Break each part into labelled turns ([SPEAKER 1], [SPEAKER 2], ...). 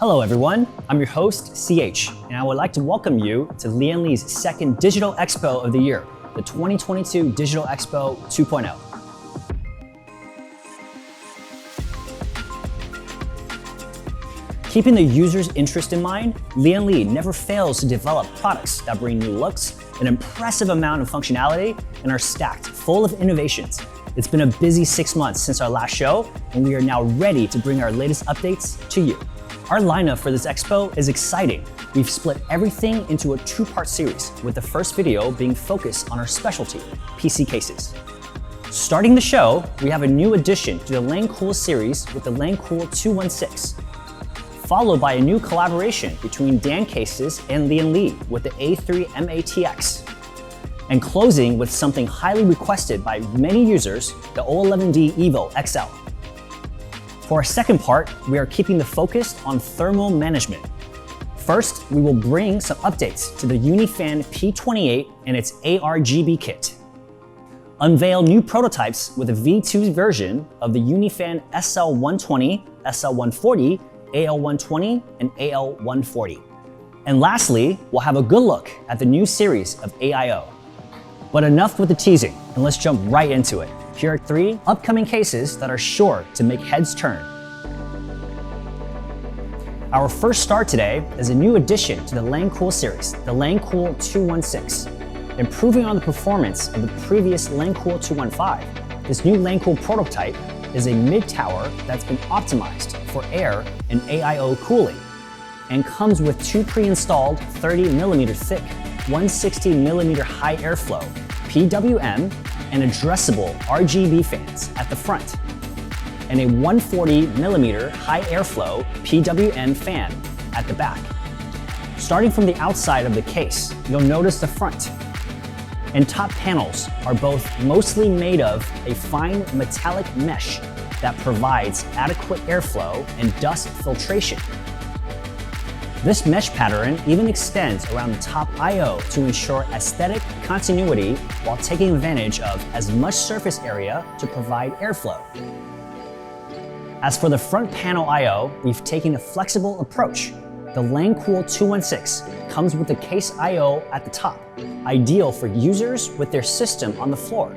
[SPEAKER 1] Hello everyone, I'm your host, CH, and I would like to welcome you to LIAN's second Digital Expo of the year, the 2022 Digital Expo 2.0. Keeping the user's interest in mind, LIAN never fails to develop products that bring new looks, an impressive amount of functionality, and are stacked full of innovations. It's been a busy 6 months since our last show, and we are now ready to bring our latest updates to you. Our lineup for this expo is exciting. We've split everything into a two-part series, with the first video being focused on our specialty, PC cases. Starting the show, we have a new addition to the Lancool series with the Lancool 216, followed by a new collaboration between Dan Cases and LIAN with the A3 m-ATX, and closing with something highly requested by many users, the O11D EVO XL. For our second part, we are keeping the focus on thermal management. First, we will bring some updates to the UniFan P28 and its ARGB kit, unveil new prototypes with a V2 version of the UniFan SL120, SL140, AL120, and AL140. And lastly, we'll have a good look at the new series of AIO. But enough with the teasing, and let's jump right into it. Here are 3 upcoming cases that are sure to make heads turn. Our first star today is a new addition to the Lancool series, the Lancool 216. Improving on the performance of the previous Lancool 215, this new Lancool prototype is a mid-tower that's been optimized for air and AIO cooling, and comes with 2 pre-installed 30mm thick, 160mm high airflow, PWM, and addressable RGB fans at the front, and a 140mm high airflow PWM fan at the back. Starting from the outside of the case, you'll notice the front and top panels are both mostly made of a fine metallic mesh that provides adequate airflow and dust filtration. This mesh pattern even extends around the top I/O to ensure aesthetic continuity while taking advantage of as much surface area to provide airflow. As for the front panel I/O, we've taken a flexible approach. The Lancool 216 comes with the case I/O at the top, ideal for users with their system on the floor.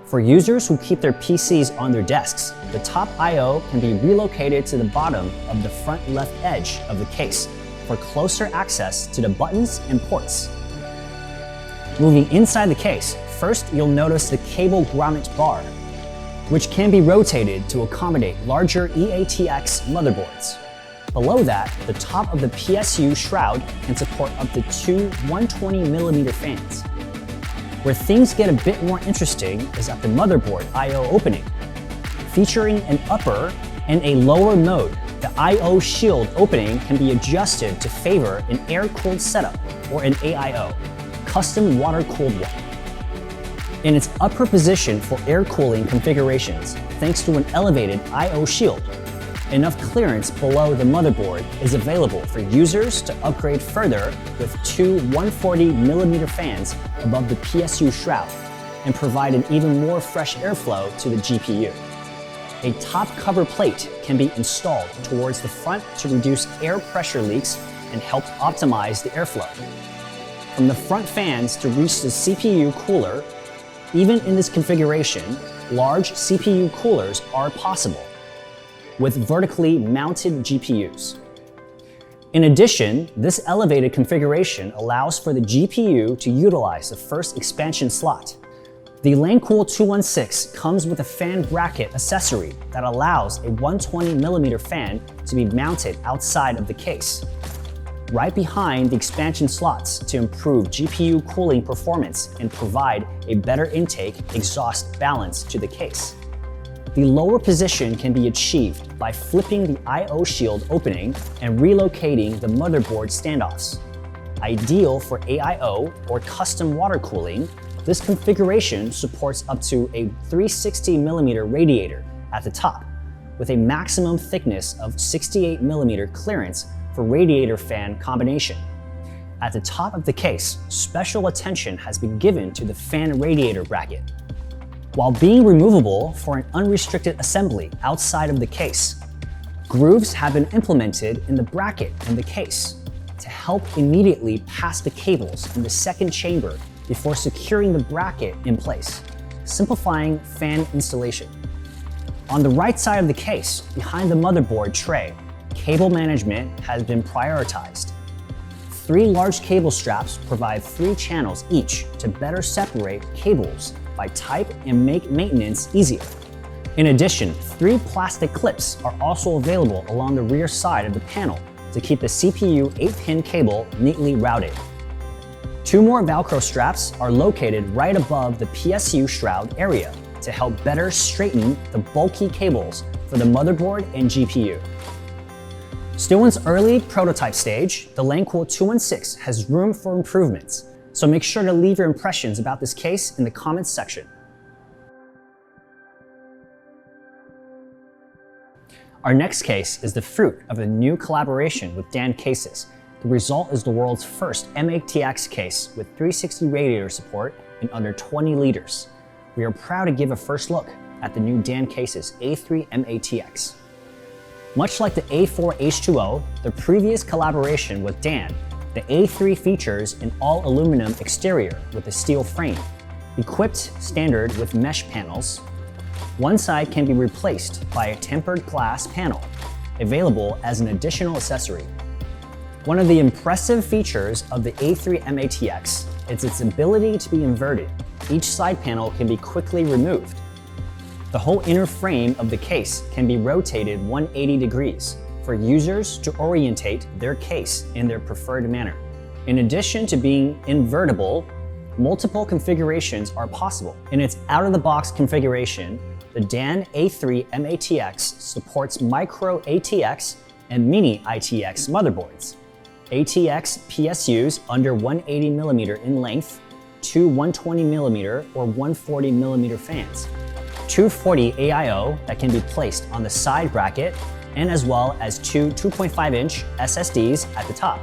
[SPEAKER 1] For users who keep their PCs on their desks, the top I/O can be relocated to the bottom of the front left edge of the case for closer access to the buttons and ports. Moving inside the case, first you'll notice the cable grommet bar, which can be rotated to accommodate larger m-ATX motherboards. Below that, the top of the PSU shroud can support up to 2 120mm fans. Where things get a bit more interesting is at the motherboard I/O opening. Featuring an upper and a lower mode, the I/O shield opening can be adjusted to favor an air-cooled setup or an AIO, custom water-cooled one. In its upper position for air cooling configurations, thanks to an elevated I/O shield, enough clearance below the motherboard is available for users to upgrade further with 2 140mm fans above the PSU shroud and provide an even more fresh airflow to the GPU. A top cover plate can be installed towards the front to reduce air pressure leaks and help optimize the airflow. From the front fans to reach the CPU cooler, even in this configuration, large CPU coolers are possible with vertically mounted GPUs. In addition, this elevated configuration allows for the GPU to utilize the first expansion slot. The Lancool 216 comes with a fan bracket accessory that allows a 120mm fan to be mounted outside of the case, right behind the expansion slots to improve GPU cooling performance and provide a better intake exhaust balance to the case. The lower position can be achieved by flipping the I/O shield opening and relocating the motherboard standoffs. Ideal for AIO or custom water cooling, this configuration supports up to a 360mm radiator at the top, with a maximum thickness of 68mm clearance for radiator fan combination. At the top of the case, special attention has been given to the fan radiator bracket. While being removable for an unrestricted assembly outside of the case, Grooves have been implemented in the bracket and the case to help immediately pass the cables in the second chamber before securing the bracket in place, simplifying fan installation. On the right side of the case, behind the motherboard tray, cable management has been prioritized. 3 large cable straps provide 3 channels each to better separate cables by type and make maintenance easier. In addition, 3 plastic clips are also available along the rear side of the panel to keep the CPU 8-pin cable neatly routed. 2 more Velcro straps are located right above the PSU shroud area to help better straighten the bulky cables for the motherboard and GPU. Still in its early prototype stage, the Lancool 216 has room for improvements, so make sure to leave your impressions about this case in the comments section. Our next case is the fruit of a new collaboration with DAN Cases. The result is the world's first m-ATX case with 360 radiator support in under 20 liters. We are proud to give a first look at the new DAN Cases A3 m-ATX. Much like the A4 H2O, the previous collaboration with DAN, the A3 features an all-aluminum exterior with a steel frame, equipped standard with mesh panels. One side can be replaced by a tempered glass panel, available as an additional accessory. One of the impressive features of the A3 m-ATX is its ability to be inverted. Each side panel can be quickly removed. The whole inner frame of the case can be rotated 180 degrees for users to orientate their case in their preferred manner. In addition to being invertible, multiple configurations are possible. In its out-of-the-box configuration, the DAN A3 m-ATX supports micro ATX and mini ITX motherboards, ATX PSUs under 180mm in length, 2 120mm or 140mm fans, 240 AIO that can be placed on the side bracket, and as well as 2 2.5-inch SSDs at the top.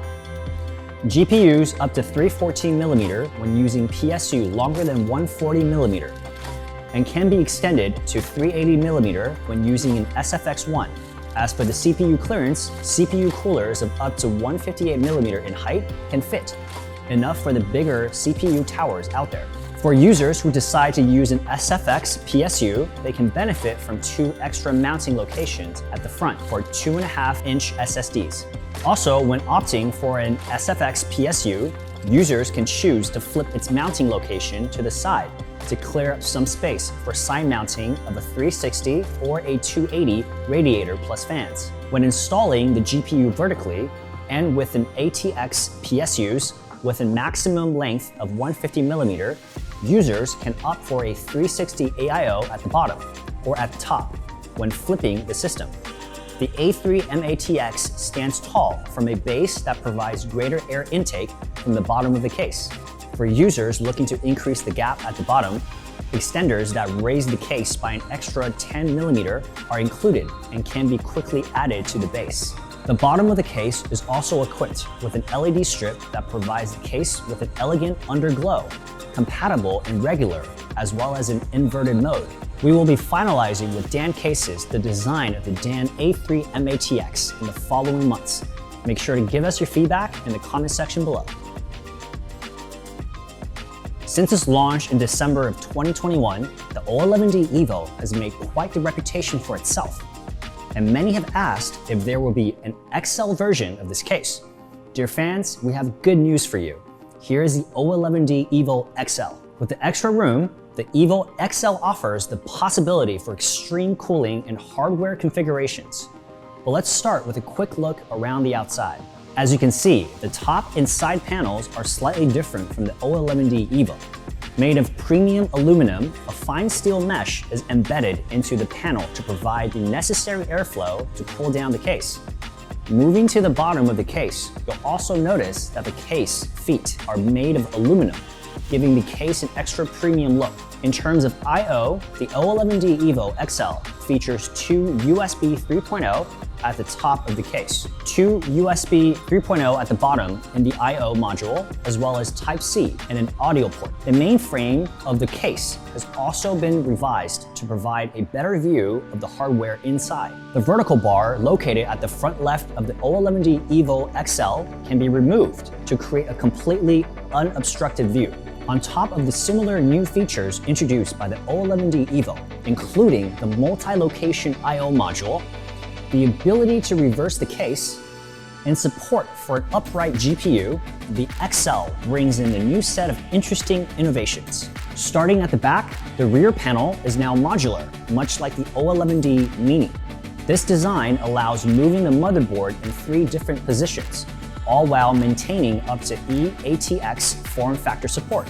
[SPEAKER 1] GPUs up to 314mm when using PSU longer than 140mm, and can be extended to 380mm when using an SFX1. As for the CPU clearance, CPU coolers of up to 158mm in height can fit, enough for the bigger CPU towers out there. For users who decide to use an SFX PSU, they can benefit from 2 extra mounting locations at the front for 2.5-inch SSDs. Also, when opting for an SFX PSU, users can choose to flip its mounting location to the side to clear up some space for side mounting of a 360 or a 280 radiator plus fans. When installing the GPU vertically and with an ATX PSUs with a maximum length of 150mm, users can opt for a 360 AIO at the bottom or at the top when flipping the system. The A3 m-ATX stands tall from a base that provides greater air intake from the bottom of the case. For users looking to increase the gap at the bottom, extenders that raise the case by an extra 10mm are included and can be quickly added to the base. The bottom of the case is also equipped with an LED strip that provides the case with an elegant underglow, compatible in regular as well as in inverted mode. We will be finalizing with DAN Cases the design of the DAN A3 m-ATX in the following months. Make sure to give us your feedback in the comment section below. Since its launch in December of 2021, the O11D EVO has made quite the reputation for itself, and many have asked if there will be an XL version of this case. Dear fans, we have good news for you. Here is the O11D EVO XL. With the extra room, the EVO XL offers the possibility for extreme cooling and hardware configurations. But let's start with a quick look around the outside. As you can see, the top and side panels are slightly different from the O11D EVO. Made of premium aluminum, a fine steel mesh is embedded into the panel to provide the necessary airflow to cool down the case. Moving to the bottom of the case, you'll also notice that the case feet are made of aluminum, giving the case an extra premium look. In terms of I/O, the O11D EVO XL features 2 USB 3.0 at the top of the case, 2 USB 3.0 at the bottom in the I/O module, as well as Type-C and an audio port. The main frame of the case has also been revised to provide a better view of the hardware inside. The vertical bar located at the front left of the O11D EVO XL can be removed to create a completely unobstructed view. On top of the similar new features introduced by the O11D EVO, including the multi-location I/O module, the ability to reverse the case, and support for an upright GPU, the XL brings in a new set of interesting innovations. Starting at the back, the rear panel is now modular, much like the O11D Mini. This design allows moving the motherboard in 3 different positions, all while maintaining up to m-ATX form factor support.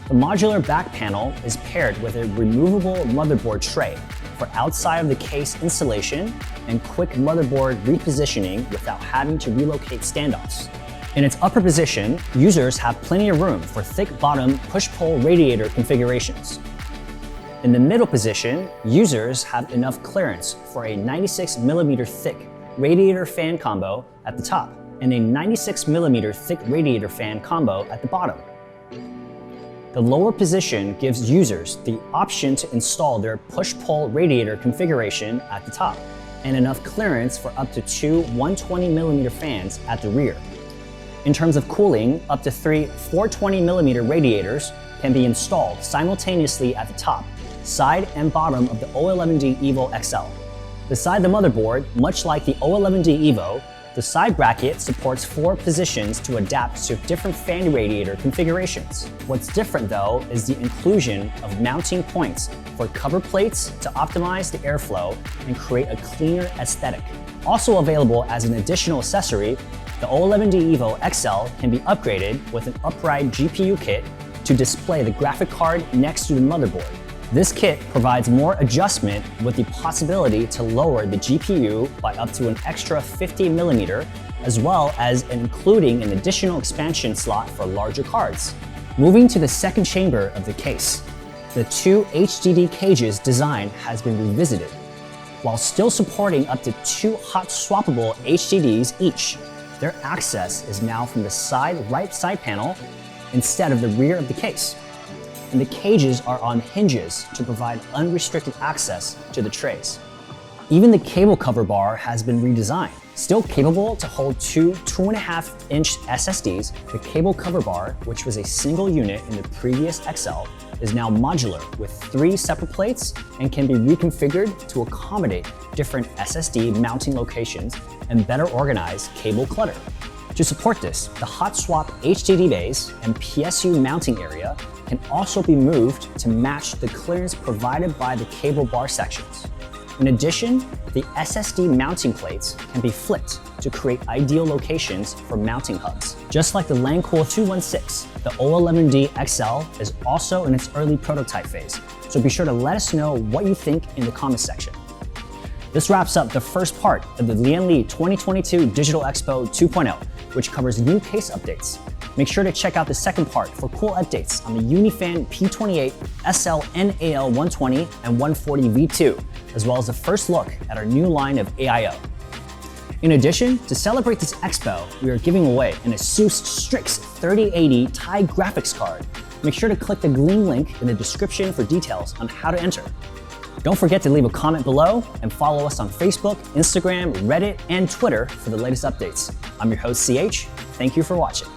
[SPEAKER 1] The modular back panel is paired with a removable motherboard tray for outside of the case installation and quick motherboard repositioning without having to relocate standoffs. In its upper position, users have plenty of room for thick bottom push-pull radiator configurations. In the middle position, users have enough clearance for a 96mm thick radiator fan combo at the top and a 96mm thick radiator fan combo at the bottom. The lower position gives users the option to install their push-pull radiator configuration at the top and enough clearance for up to 2 120mm fans at the rear. In terms of cooling, up to 3 420mm radiators can be installed simultaneously at the top, side, and bottom of the O11D EVO XL. Beside the motherboard, much like the O11D EVO, the side bracket supports 4 positions to adapt to different fan radiator configurations. What's different though is the inclusion of mounting points for cover plates to optimize the airflow and create a cleaner aesthetic. Also available as an additional accessory, the O11D EVO XL can be upgraded with an upright GPU kit to display the graphic card next to the motherboard. This kit provides more adjustment with the possibility to lower the GPU by up to an extra 50mm, as well as including an additional expansion slot for larger cards. Moving to the second chamber of the case, the 2 HDD cages design has been revisited. While still supporting up to 2 hot swappable HDDs each, their access is now from the right side panel instead of the rear of the case. And the cages are on hinges to provide unrestricted access to the trays. Even the cable cover bar has been redesigned. Still capable to hold 2 2.5-inch SSDs, the cable cover bar, which was a single unit in the previous XL, is now modular with 3 separate plates and can be reconfigured to accommodate different SSD mounting locations and better organize cable clutter. To support this, the hot swap HDD bays and PSU mounting area can also be moved to match the clearance provided by the cable bar sections. In addition, the SSD mounting plates can be flipped to create ideal locations for mounting hubs. Just like the Lancool 216, the O11D XL is also in its early prototype phase, so be sure to let us know what you think in the comments section. This wraps up the first part of the LIAN 2022 Digital Expo 2.0, which covers new case updates. Make sure to check out the second part for cool updates on the Unifan P28 SL NAL120 and 140 V2, as well as a first look at our new line of AIO. In addition, to celebrate this expo, we are giving away an ASUS Strix 3080 Ti graphics card. Make sure to click the green link in the description for details on how to enter. Don't forget to leave a comment below and follow us on Facebook, Instagram, Reddit, and Twitter for the latest updates. I'm your host, CH. Thank you for watching.